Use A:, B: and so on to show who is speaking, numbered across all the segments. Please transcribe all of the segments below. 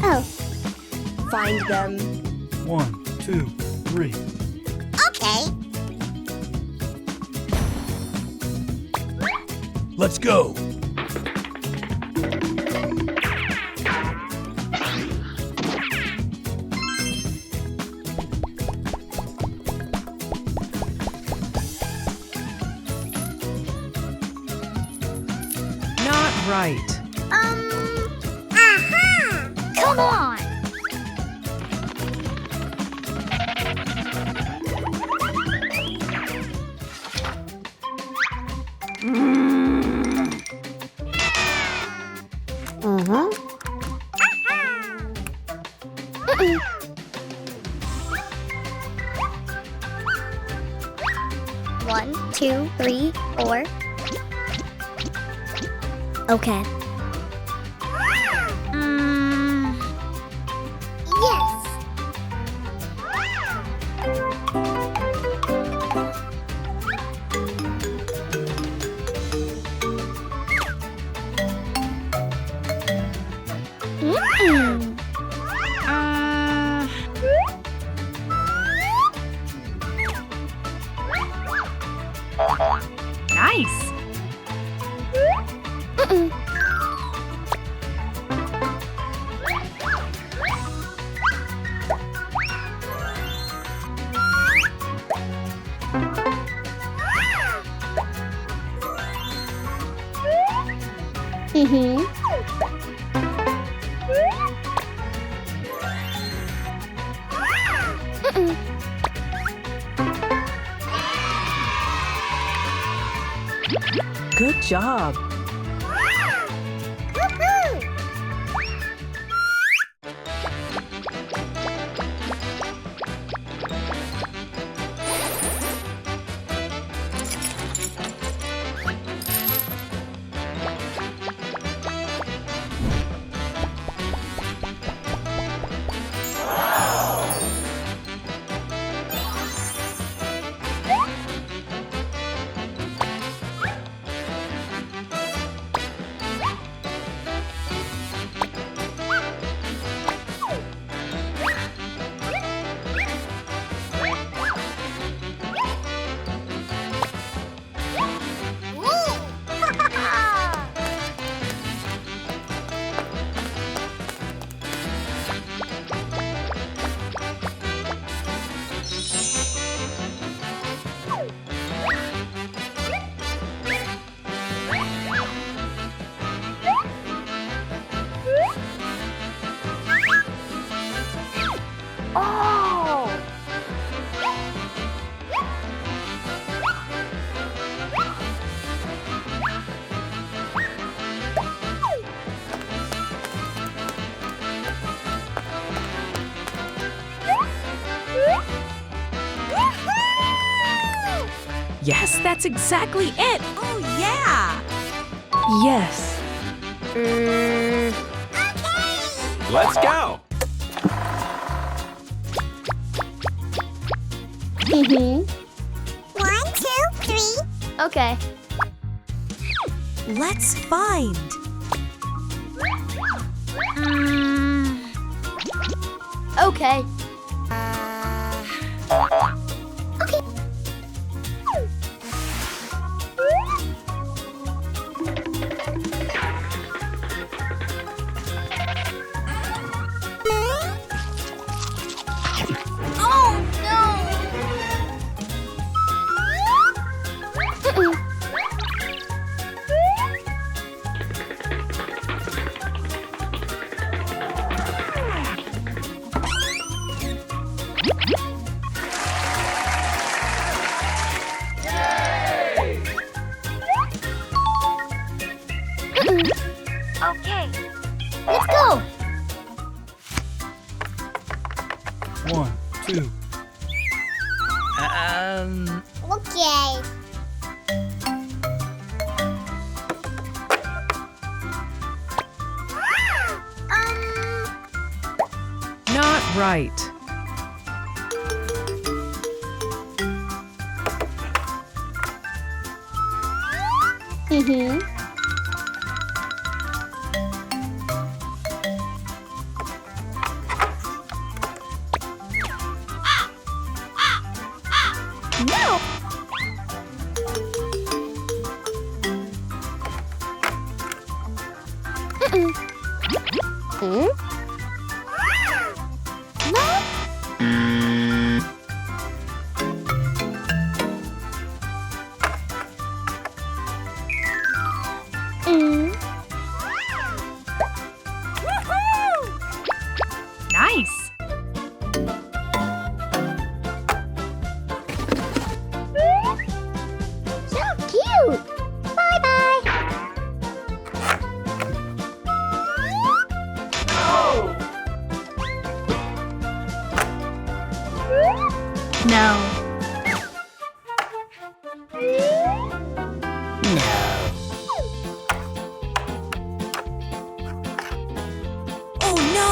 A: Oh.
B: Find them.
C: 1, 2, 3.
A: Okay.
C: Let's go.
D: Not right.
A: Aha! Come on! One, two, three, four. Okay. Yes.
D: Nice. Good job. Yes, that's exactly it.
B: Oh, yeah!
D: Yes.
E: Let's go.
A: One, two, three.
B: Okay.
D: Let's find.
B: Okay.
A: Okay. Let's go.
C: 1, 2.
A: Okay.
D: right.
A: Mm-hmm. No! Mm-mm. Hmm? No? Mm.
D: Nice.
A: So cute! Bye-bye! No.
D: Oh no!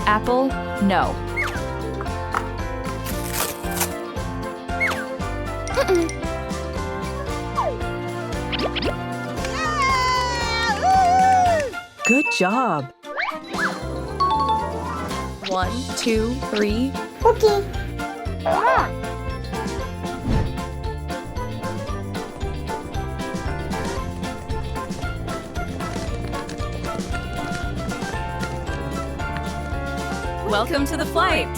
B: Apple, no.
D: Good job.
B: 1, 2, 3.
A: Okay.
D: Welcome to the flight.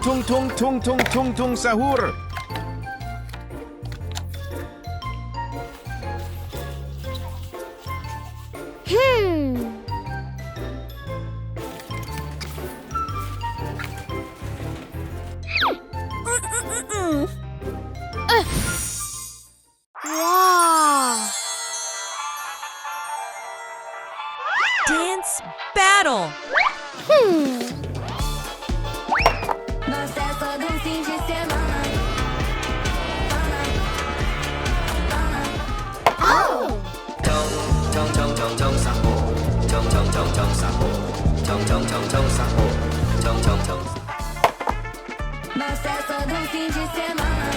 E: Tung tung tung tung tung tung sahur.
A: Hmm. Wow.
D: Dance battle.
A: Hmm.
F: Nossa, é só do fim de semana.
A: Oh.
F: Nossa, é só do fim de semana.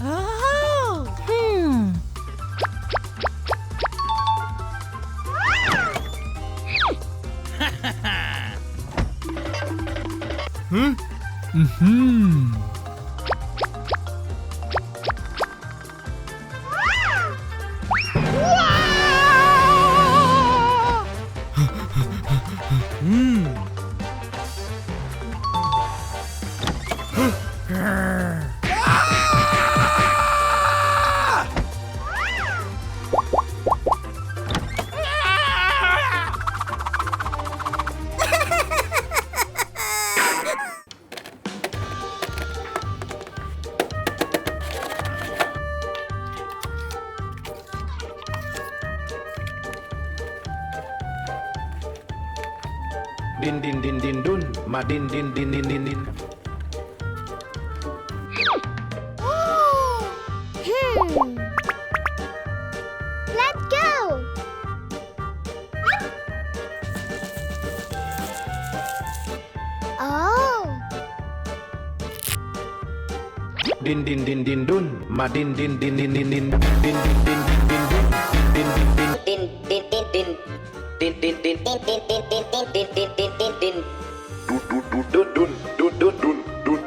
D: Oh. Hmm.
C: Mm-hmm.
E: Din din din din dun, ma din din din din din din.
A: Hmm. Let's go. Oh.
E: Din din din din dun, ma din din din din din din din din din din din din. Dun dun dun dun dun dun dun dun dun.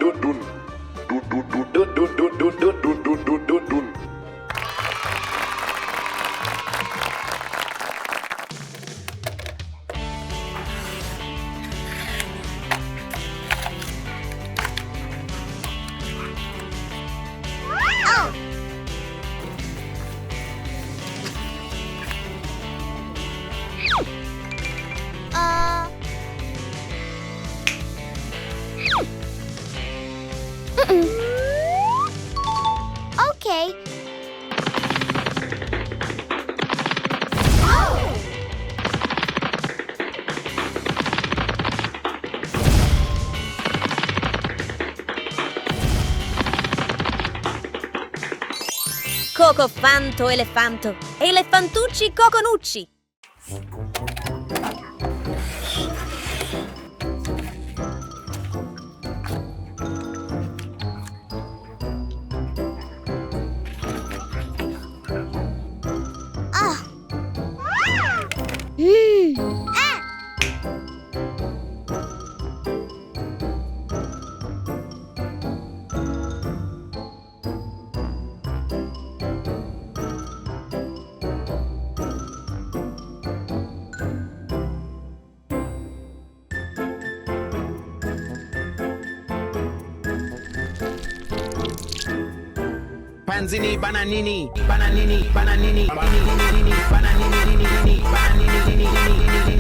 G: Cocofanto elefanto. Elefantucci coconucci.
E: Panzini, bananini, bananini, bananini, bananini, bananini, bananini, bananini, bananini, bananini,